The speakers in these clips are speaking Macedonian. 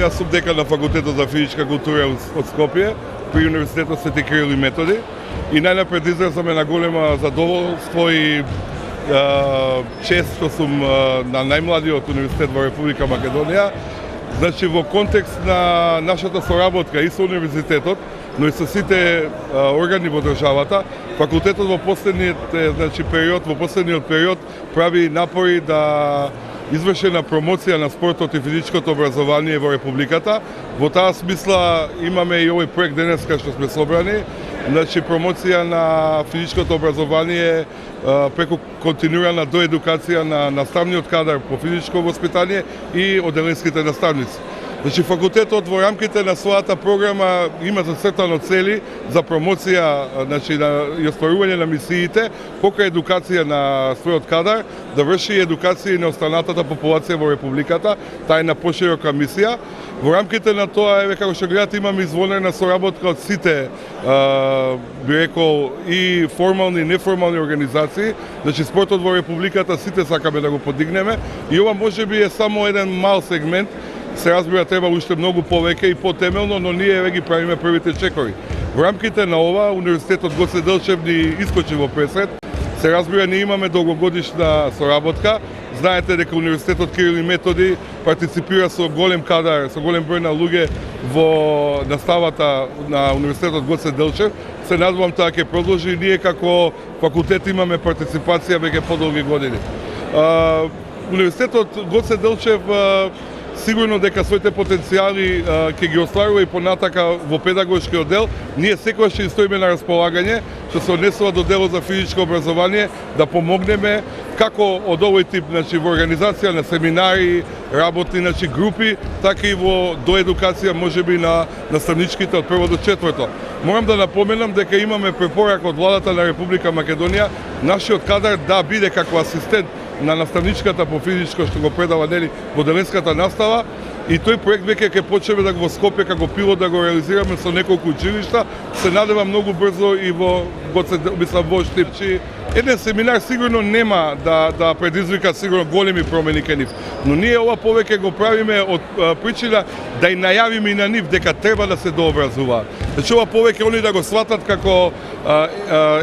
Јас сум декан на факултетот за физичка култура од Скопје при Универзитетот Свети Кирил и Методи и најнапред изразаме на голема задоволство и чест што сум на најмладиот универзитет во Република Македонија. Значи во контекст на нашата соработка и со универзитетот, но и со сите органи во државата, факултетот во последниот период прави напори да извршена промоција на спортот и физичкото образование во Републиката. Во таа смисла имаме и овој проект денеска што сме собрани, значи промоција на физичкото образование преку континуирана доедукација на наставниот кадар по физичко воспитание и одделенските наставници. Значи факултетот во рамките на својата програма има зацртано цели за промоција, значи и остварување на мисиите, покрај едукација на својот кадар, да врши едукација и на останатата популација во Републиката, таа е на поширока мисија. Во рамките на тоа, како што гледате, имаме извонена соработка од сите, би рекол, и формални и неформални организации. Значи спортот во Републиката сите сакаме да го подигнеме и ова можеби е само еден мал сегмент. Се разбира, треба уште многу повеќе и потемелно, но ние веќе ги правиме првите чекори. Во рамките на ова, Универзитетот Гоце Делчев ни искочи во пресред. Се разбира, ние имаме долгогодишна соработка. Знаете дека Универзитетот Кирил и Методи партиципира со голем кадар, со голем број на луѓе во наставата на Универзитетот Гоце Делчев. Се надевам тоа ќе продолжи и ние како факултет имаме партиципација веќе подолги години. Универзитетот Гоце Делчев сигурно дека своите потенцијали ќе ги остварува и понатака во педагошкиот дел. Ние секогаш ќе стоиме на располагање што се однесува до делот за физичко образование, да помогнеме како од овој тип, значи во организација на семинари, работни, значи групи, така и во доедукација можеби на наставничките од прво до четврто. Морам да напоменам дека имаме препорака од владата на Република Македонија нашиот кадар да биде како асистент на наставничката по физичко што го предава нели во деленската настава и тој проект веќе ќе почнеме да го во Скопје како пилот да го реализираме со неколку училишта. Се надевам многу брзо и во во Штипчи. Еден семинар сигурно нема да предизвика сигурно големи промени кај нив, но ние ова повеќе го правиме од причина да и најавиме и на нив дека треба да се дообразуваат. Значи ова повеќе они да го сватат како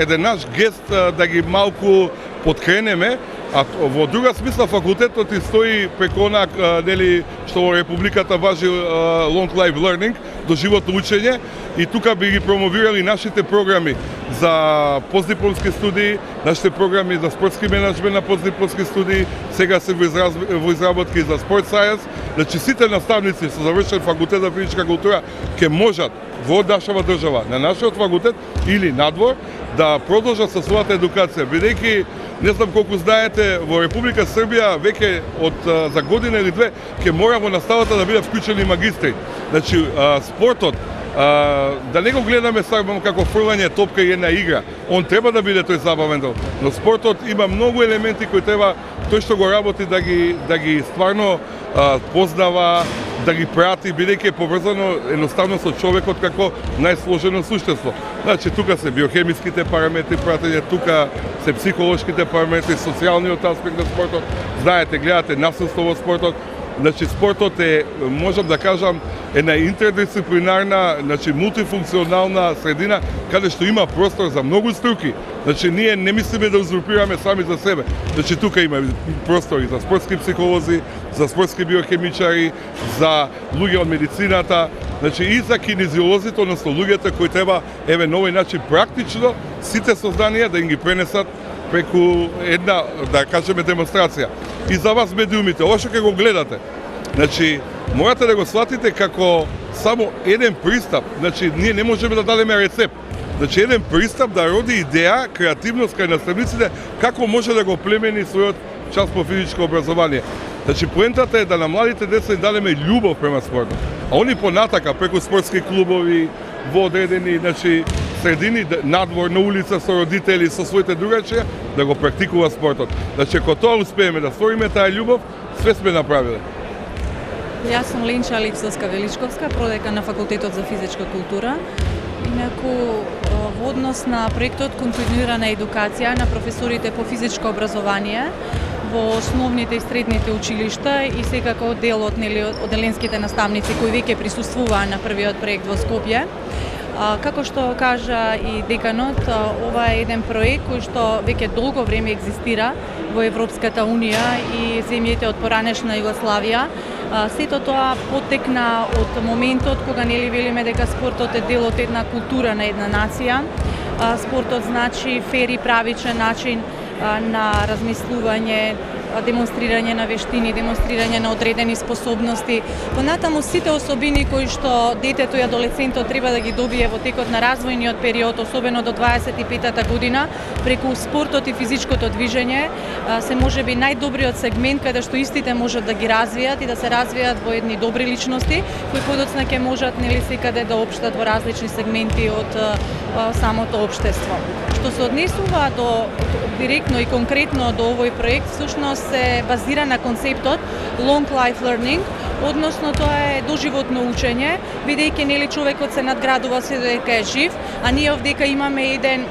еден наш гест да ги малку подкренеме. А во друга смисла факултетот и стои преку онак, нели, што во Републиката важи long life learning, доживотно учење, и тука би ги промовирали нашите програми за постдипломски студии, нашите програми за спортски менеджмент на постдипломски студии, сега се во изработки за спорт сајенс. Значи сите наставници што завршат факултет за физичка култура ќе можат во нашава држава, на нашиот факултет или надвор, да продолжат со својата едукација, бидејќи не знам колку знаете, во Република Србија веќе за година или две ќе мора во наставата да бидат вклучени магистри. Значи спортот да не го гледаме само како фрлање топка и една игра. Он треба да биде тој забавен дел, но спортот има многу елементи кои треба тој што го работи да ги стварно познава, да ги прати, бидејќи е поврзано едноставно со човекот како најсложено суштество. Значи тука се биохемиските параметри пратење, тука се психолошките параметри, социјалниот аспект на спортот. Знаете, гледате насилство во спортот. Значи спортот е, можам да кажам, една интердисциплинарна, значи мултифункционална средина каде што има простор за многу струки. Значи ние не мислиме да узурпираме сами за себе. Значи тука има простори за спортски психолози, за спортски биохемичари, за луѓе од медицината, значи и за кинезиолозите, односно луѓето кои треба на овој начин практично сите сознанија да им ги пренесат преку една, да кажеме, демонстрација. И за вас медиумите, ова што ќе го гледате, значи морате да го сватите како само еден пристап, значи ние не можеме да дадеме рецепт. Значи еден пристап да роди идеја, креативност кај наставниците како може да го племени својот час по физичко образование. Значи поентата е да на младите деца им дадеме љубов према спортот. А они понатака преку спортски клубови, во одредени, значи средини, надвор, на улица со родители, со своите другачи, да го практикува спортот. Значи ако тоа успееме да створиме таа љубов, све сме направиле. Јас сум Ленча Алексовска-Величковска, продекан на Факултетот за физичка култура. Инаку, во однос на проектот континуирана едукација на професорите по физичко образование, во основните и средните училишта и секако дел од оделенските наставници кои веќе присуствуваа на првиот проект во Скопје. Како што кажа и деканот, ова е еден проект кој што веќе долго време екзистира во Европската Унија и земјите од поранешна Југославија. Сето тоа потекна од моментот кога нели велиме дека спортот е дел од една култура на една нација. Спортот значи фер и правичен начин на размислување, демонстрирање на вештини, демонстрирање на одредени способности. Понатаму сите особини кои што детето и адолесцентот треба да ги добие во текот на развојниот период, особено до 25-та година, преку спортот и физичкото движење, се можеби најдобриот сегмент каде што истите можат да ги развијат и да се развијат во едни добри личности, кои подоцна ќе можат нели секаде да општат во различни сегменти од самото општество. Што се однесува до директно и конкретно до овој проект, всушност се базира на концептот long life learning, односно тоа е доживотно учење, бидејќи нели човекот се надградува се додека е жив, а ние овдека имаме еден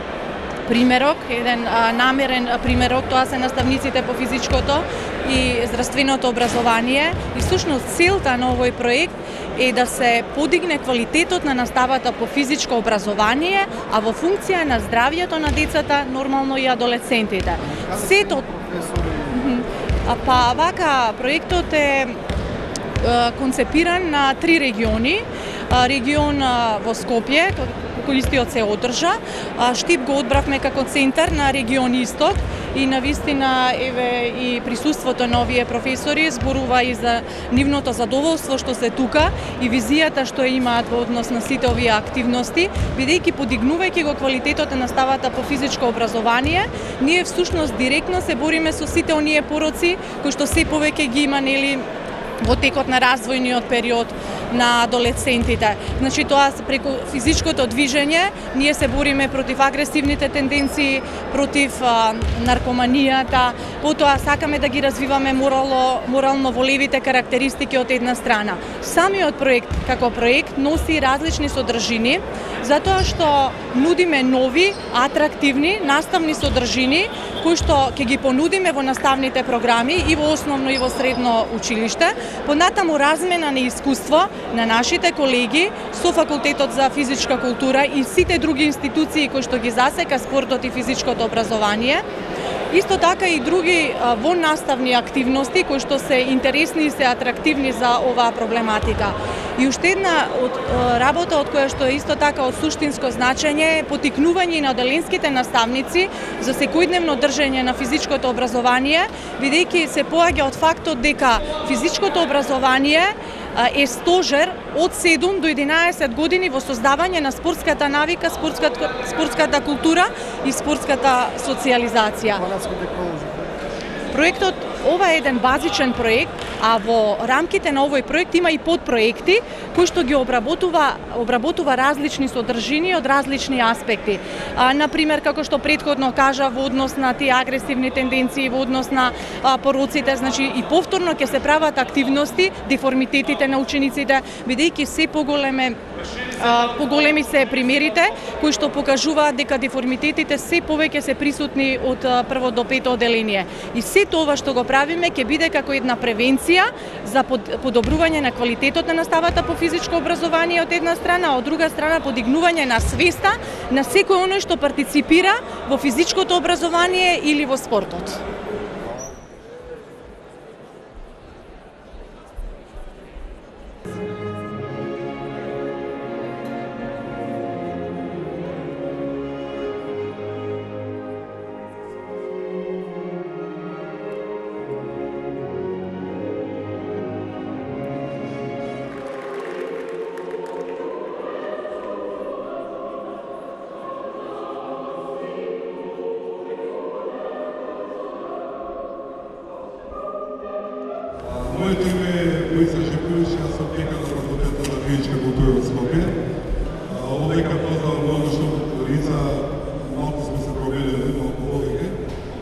примерок, еден намерен примерок, тоа се наставниците по физичкото и здравственото образование. И всушност целта на овој проект е да се подигне квалитетот на наставата по физичко образование, а во функција на здравјето на децата, нормално и адолесцентите. Сето па вака проектот е концепиран на 3 региони. Регион во Скопје, кој истиот се одржа. Штип го одбравме како центар на регион Исток и навистина еве и присуството на овие професори зборува и за нивното задоволство што се тука и визијата што имаат во однос на сите овие активности, бидејќи подигнувајќи го квалитетот на наставата по физичко образование, ние всушност директно се бориме со сите оние пороци кои што се повеќе ги има нели во текот на развојниот период на адолесцентите. Значи тоа преку физичкото движење ние се бориме против агресивните тенденции, против наркоманијата, потоа сакаме да ги развиваме морално волевите карактеристики од една страна. Самиот проект како проект носи различни содржини, затоа што нудиме нови, атрактивни наставни содржини кои што ќе ги понудиме во наставните програми и во основно и во средно училиште. Понатаму размена на искуство на нашите колеги со Факултетот за физичка култура и сите други институции кои што ги засека спортот и физичкото образование. Исто така и други воннаставни активности кои што се интересни и се атрактивни за оваа проблематика. И уште една работа од која што е исто така од суштинско значење е потикнување на оделенските наставници за секојдневно држење на физичкото образование, бидејќи се поаѓа од фактот дека физичкото образование е стожер од 7 до 11 години во создавање на спортската навика, спортската култура и спортската социјализација. Проектот, ова е еден базичен проект, а во рамките на овој проект има и подпроекти кои што ги обработува различни содржини од различни аспекти. Например, како што претходно кажа, во однос на тие агресивни тенденции, во однос на пороците, значи и повторно ќе се прават активности, деформитетите на учениците, бидејќи се поголеми се примерите кои што покажуваат дека деформитетите се повеќе се присутни од прво до пето оделение. И сето ова што го правиме ќе биде како една превенција за подобрување на квалитетот на наставата по физичко образование од една страна, а од друга страна подигнување на свеста на секој оној што партиципира во физичкото образование или во спортот. Моето име е Бојса Жиковиќ, јас сум декан на Факултетот за физичка култура во Скопје. Овдека познавам многу лица, малку сме се променили, малку повеќе,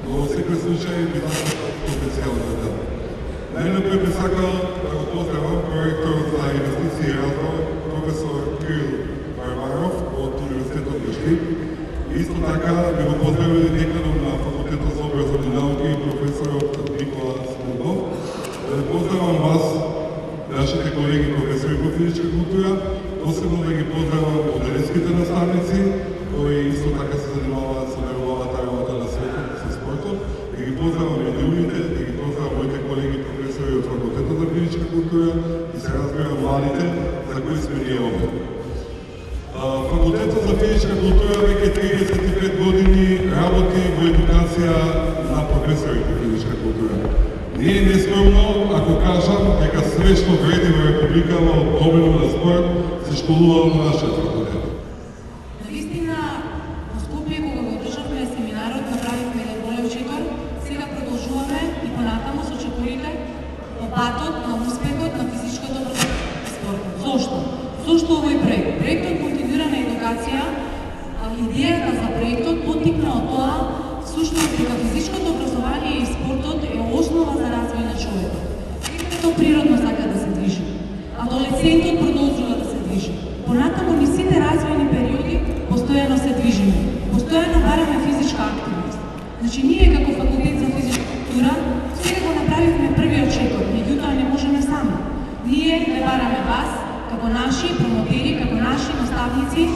но во секој случај би насакал потенцијален дел. Најнапред би сакал да го поздравам проекторот за инвестиции и развој, професор Кирил Варваров од Универзитетот во Штип. Исто така би го поздравил деканот на Факултетот за образовни науки, професорот Никола посебно да ги поздравам одделенските наставници, кои исто така се занимаваат со неговата работа на светот, со спортот. Да ги поздравам и другите, да ги поздравам моите колеги професори од Факултетот за физичка култура и се разбира младите за кои сме ние овде. Факултетот за физичка култура веќе 35 години работи во едукација на професори по физичка култура. Ние нескромно, ако кажам, дека све што вреди во Републикава од добро на спорт се школува на нашиот факултет. Навистина, во Скопје, кога го одржавме семинарот, направивме еден голем чекор, сега продолжуваме и понатаму со чекорите по патот на успехот на физичкото образование и спортот. Зошто? Зошто овој проект? Проектот континуирана едукација, идејата за проектот потикна од тоа всушност дека физичкото образование и спортот е основа за развој на човекот. Детето природно сака да се движи. Адолесцентот продолжува да се движи. Понатаму ни сите развојни периоди постојано се движиме. Постојано бараме физичка активност. Значи ние како факултет за физичка култура сега го направивме првиот чекор, меѓутоа не можеме сами. Ние не бараме вас како наши промотери, како наши наставници.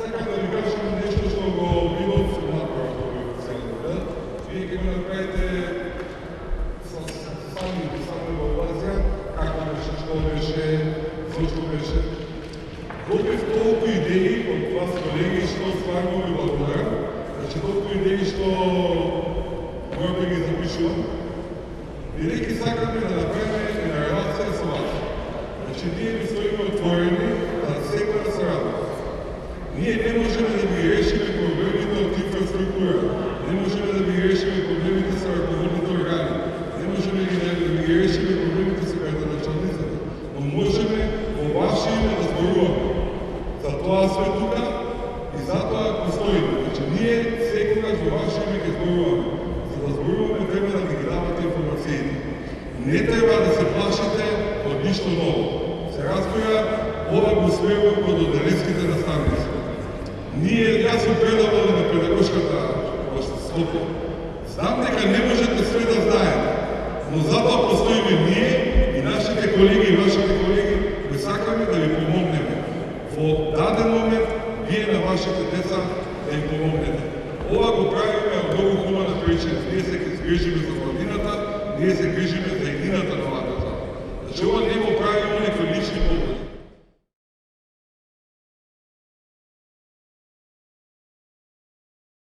Сакам да ви кажам нешто што го било направо во овој официјален модел. Вие ќе го направите сами евалуација, како беше, што беше, зашто беше. Добив толку идеи од вас, колеги, што стварно ви благодарам. Значи, толку идеи што морам да ги запишувам. Бидејќи сакаме да направиме една релација со вас. Значи, ние ви стоиме отворени да секоја сарадба. Ние не можеме да ги решиме проблемите од инфраструктура, не можеме да ги решиме проблемите со ръководните органи, не можеме да ги решиме проблемите со градоначалниците, но можеме во ваше име да зборуваме. Затоа сме тука и затоа постоиме. Значи, ние секогаш во ваше име ќе зборуваме. За да зборуваме треба да ги давате информациите. Не треба да се плашите од ништо ново. Се разбира, ова го сведува под оделенските наставници. Јас сум предавал на педагошката Скопје. Знам дека не можете све да знаете, но затоа постоиме ние и нашите колеги и вашите колеги кои сакаме да ви помогнеме. Во даден момент вие на вашите деца да им помогнете. Ова го правиме од многу хубава причина. Ние се грижиме за младината, ние се грижиме за